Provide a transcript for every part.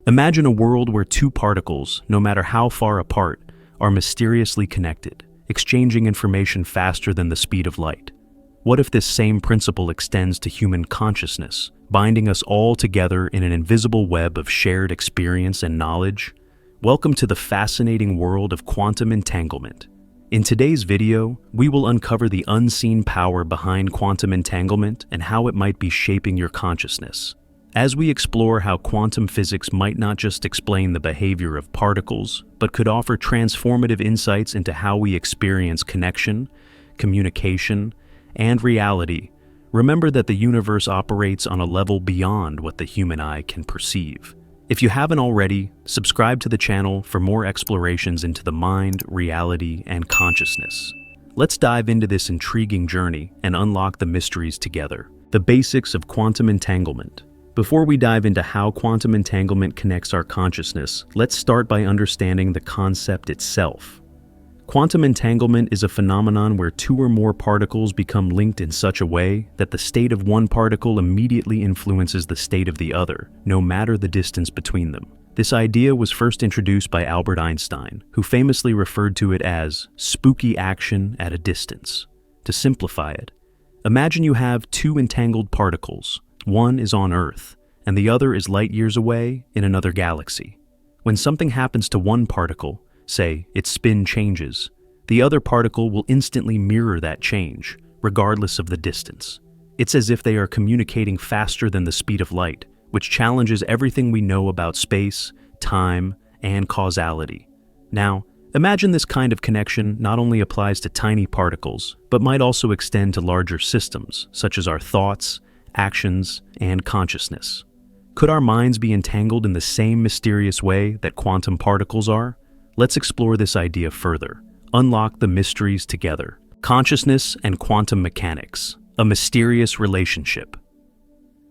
Imagine a world where two particles, no matter how far apart, are mysteriously connected, exchanging information faster than the speed of light. What if this same principle extends to human consciousness, binding us all together in an invisible web of shared experience and knowledge? Welcome to the fascinating world of quantum entanglement. In today's video, we will uncover the unseen power behind quantum entanglement and how it might be shaping your consciousness. As we explore how quantum physics might not just explain the behavior of particles, but could offer transformative insights into how we experience connection, communication, and reality, remember that the universe operates on a level beyond what the human eye can perceive. If you haven't already, subscribe to the channel for more explorations into the mind, reality, and consciousness. Let's dive into this intriguing journey and unlock the mysteries together. The basics of quantum entanglement. Before we dive into how quantum entanglement connects our consciousness, let's start by understanding the concept itself. Quantum entanglement is a phenomenon where two or more particles become linked in such a way that the state of one particle immediately influences the state of the other, no matter the distance between them. This idea was first introduced by Albert Einstein, who famously referred to it as spooky action at a distance. To simplify it, imagine you have two entangled particles. One is on Earth, and the other is light years away in another galaxy. When something happens to one particle, say its spin changes, the other particle will instantly mirror that change, regardless of the distance. It's as if they are communicating faster than the speed of light, which challenges everything we know about space, time, and causality. Now, imagine this kind of connection not only applies to tiny particles, but might also extend to larger systems, such as our thoughts, actions, and consciousness. Could our minds be entangled in the same mysterious way that quantum particles are? Let's explore this idea further. Unlock the mysteries together. Consciousness and quantum mechanics, a mysterious relationship.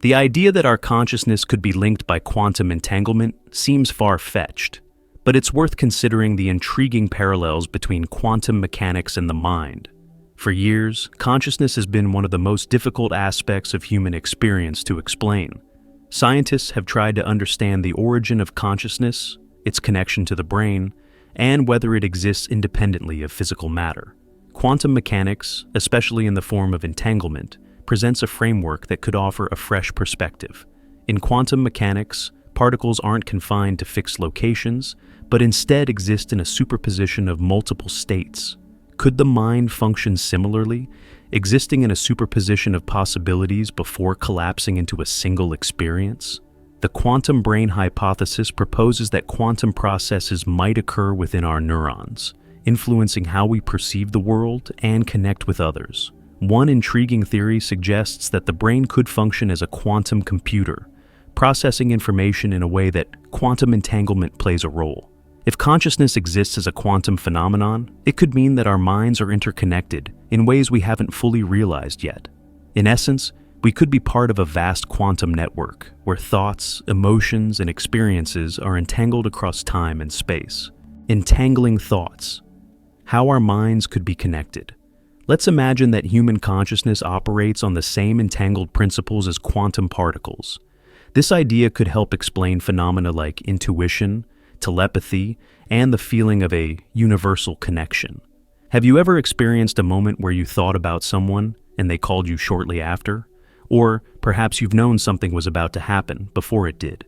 The idea that our consciousness could be linked by quantum entanglement seems far-fetched, but it's worth considering the intriguing parallels between quantum mechanics and the mind. For years, consciousness has been one of the most difficult aspects of human experience to explain. Scientists have tried to understand the origin of consciousness, its connection to the brain, and whether it exists independently of physical matter. Quantum mechanics, especially in the form of entanglement, presents a framework that could offer a fresh perspective. In quantum mechanics, particles aren't confined to fixed locations, but instead exist in a superposition of multiple states. Could the mind function similarly, existing in a superposition of possibilities before collapsing into a single experience? The quantum brain hypothesis proposes that quantum processes might occur within our neurons, influencing how we perceive the world and connect with others. One intriguing theory suggests that the brain could function as a quantum computer, processing information in a way that quantum entanglement plays a role. If consciousness exists as a quantum phenomenon, it could mean that our minds are interconnected in ways we haven't fully realized yet. In essence, we could be part of a vast quantum network where thoughts, emotions, and experiences are entangled across time and space. Entangling thoughts. How our minds could be connected. Let's imagine that human consciousness operates on the same entangled principles as quantum particles. This idea could help explain phenomena like intuition, telepathy, and the feeling of a universal connection. Have you ever experienced a moment where you thought about someone and they called you shortly after? Or perhaps you've known something was about to happen before it did.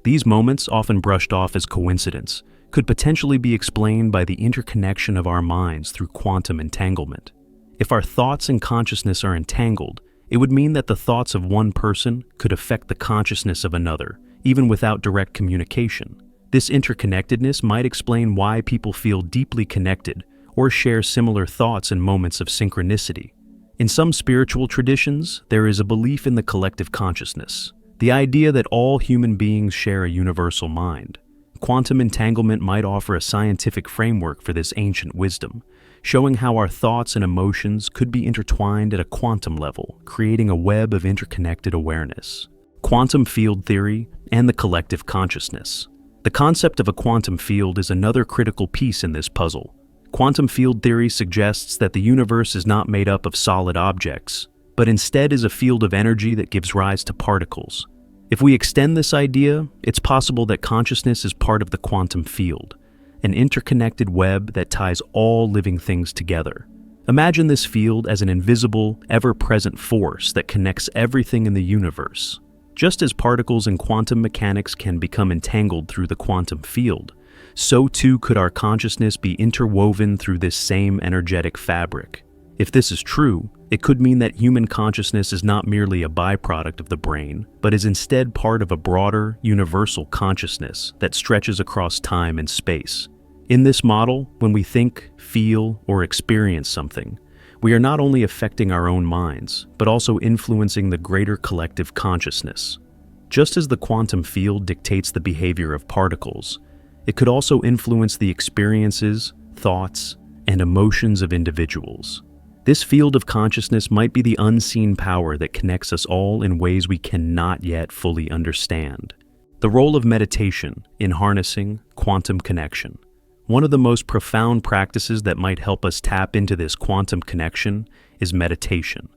These moments, often brushed off as coincidence, could potentially be explained by the interconnection of our minds through quantum entanglement. If our thoughts and consciousness are entangled, it would mean that the thoughts of one person could affect the consciousness of another, even without direct communication. This interconnectedness might explain why people feel deeply connected or share similar thoughts in moments of synchronicity. In some spiritual traditions, there is a belief in the collective consciousness, the idea that all human beings share a universal mind. Quantum entanglement might offer a scientific framework for this ancient wisdom, showing how our thoughts and emotions could be intertwined at a quantum level, creating a web of interconnected awareness. Quantum field theory and the collective consciousness. The concept of a quantum field is another critical piece in this puzzle. Quantum field theory suggests that the universe is not made up of solid objects, but instead is a field of energy that gives rise to particles. If we extend this idea, it's possible that consciousness is part of the quantum field, an interconnected web that ties all living things together. Imagine this field as an invisible, ever-present force that connects everything in the universe. Just as particles in quantum mechanics can become entangled through the quantum field, so too could our consciousness be interwoven through this same energetic fabric. If this is true, it could mean that human consciousness is not merely a byproduct of the brain, but is instead part of a broader, universal consciousness that stretches across time and space. In this model, when we think, feel, or experience something, we are not only affecting our own minds, but also influencing the greater collective consciousness. Just as the quantum field dictates the behavior of particles, it could also influence the experiences, thoughts, and emotions of individuals. This field of consciousness might be the unseen power that connects us all in ways we cannot yet fully understand. The role of meditation in harnessing quantum connection. One of the most profound practices that might help us tap into this quantum connection is meditation.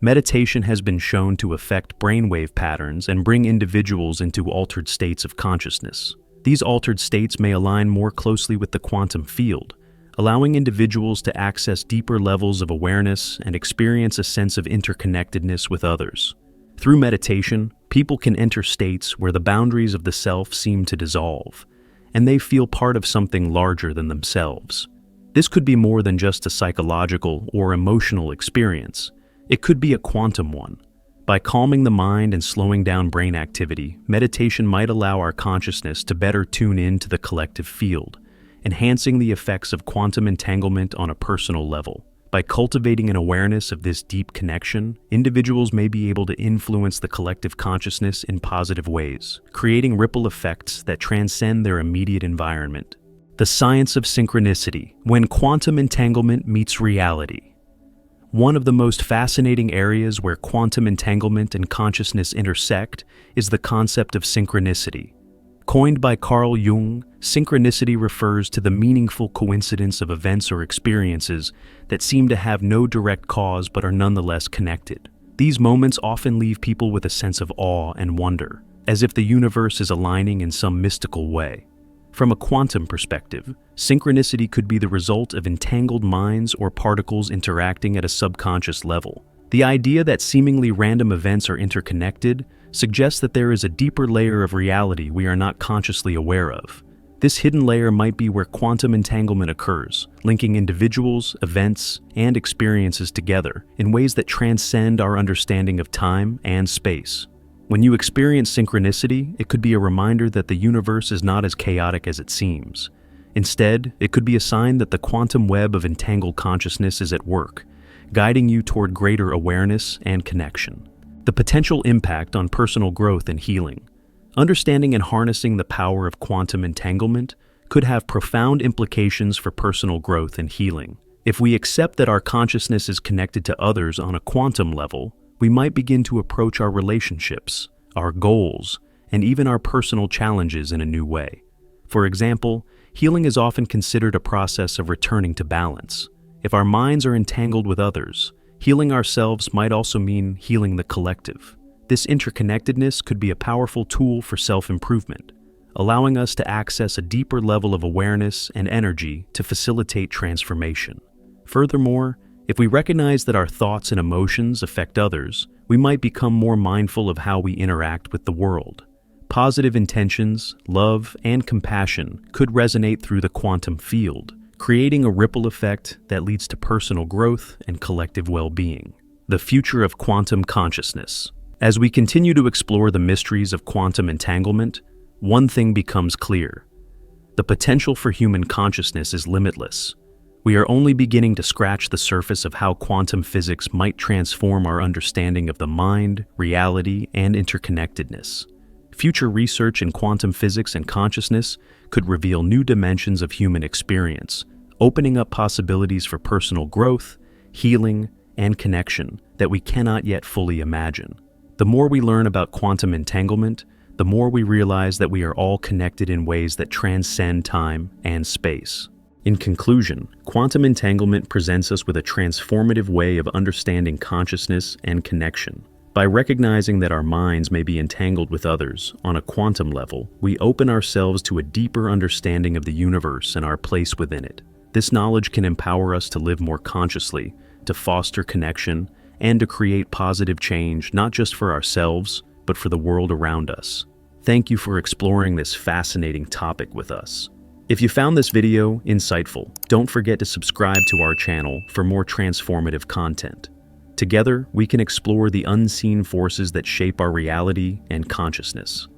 Meditation has been shown to affect brainwave patterns and bring individuals into altered states of consciousness. These altered states may align more closely with the quantum field, allowing individuals to access deeper levels of awareness and experience a sense of interconnectedness with others. Through meditation, people can enter states where the boundaries of the self seem to dissolve, and they feel part of something larger than themselves. This could be more than just a psychological or emotional experience. It could be a quantum one. By calming the mind and slowing down brain activity, meditation might allow our consciousness to better tune in to the collective field, enhancing the effects of quantum entanglement on a personal level. By cultivating an awareness of this deep connection, individuals may be able to influence the collective consciousness in positive ways, creating ripple effects that transcend their immediate environment. The science of synchronicity, when quantum entanglement meets reality. One of the most fascinating areas where quantum entanglement and consciousness intersect is the concept of synchronicity. Coined by Carl Jung, synchronicity refers to the meaningful coincidence of events or experiences that seem to have no direct cause but are nonetheless connected. These moments often leave people with a sense of awe and wonder, as if the universe is aligning in some mystical way. From a quantum perspective, synchronicity could be the result of entangled minds or particles interacting at a subconscious level. The idea that seemingly random events are interconnected suggests that there is a deeper layer of reality we are not consciously aware of. This hidden layer might be where quantum entanglement occurs, linking individuals, events, and experiences together in ways that transcend our understanding of time and space. When you experience synchronicity, it could be a reminder that the universe is not as chaotic as it seems. Instead, it could be a sign that the quantum web of entangled consciousness is at work, guiding you toward greater awareness and connection. The potential impact on personal growth and healing. Understanding and harnessing the power of quantum entanglement could have profound implications for personal growth and healing. If we accept that our consciousness is connected to others on a quantum level, we might begin to approach our relationships, our goals, and even our personal challenges in a new way. For example, healing is often considered a process of returning to balance. If our minds are entangled with others, healing ourselves might also mean healing the collective. This interconnectedness could be a powerful tool for self-improvement, allowing us to access a deeper level of awareness and energy to facilitate transformation. Furthermore, if we recognize that our thoughts and emotions affect others, we might become more mindful of how we interact with the world. Positive intentions, love, and compassion could resonate through the quantum field, creating a ripple effect that leads to personal growth and collective well-being. The future of quantum consciousness. As we continue to explore the mysteries of quantum entanglement, one thing becomes clear. The potential for human consciousness is limitless. We are only beginning to scratch the surface of how quantum physics might transform our understanding of the mind, reality, and interconnectedness. Future research in quantum physics and consciousness could reveal new dimensions of human experience, opening up possibilities for personal growth, healing, and connection that we cannot yet fully imagine. The more we learn about quantum entanglement, the more we realize that we are all connected in ways that transcend time and space. In conclusion, quantum entanglement presents us with a transformative way of understanding consciousness and connection. By recognizing that our minds may be entangled with others on a quantum level, we open ourselves to a deeper understanding of the universe and our place within it. This knowledge can empower us to live more consciously, to foster connection, and to create positive change not just for ourselves, but for the world around us. Thank you for exploring this fascinating topic with us. If you found this video insightful, don't forget to subscribe to our channel for more transformative content. Together, we can explore the unseen forces that shape our reality and consciousness.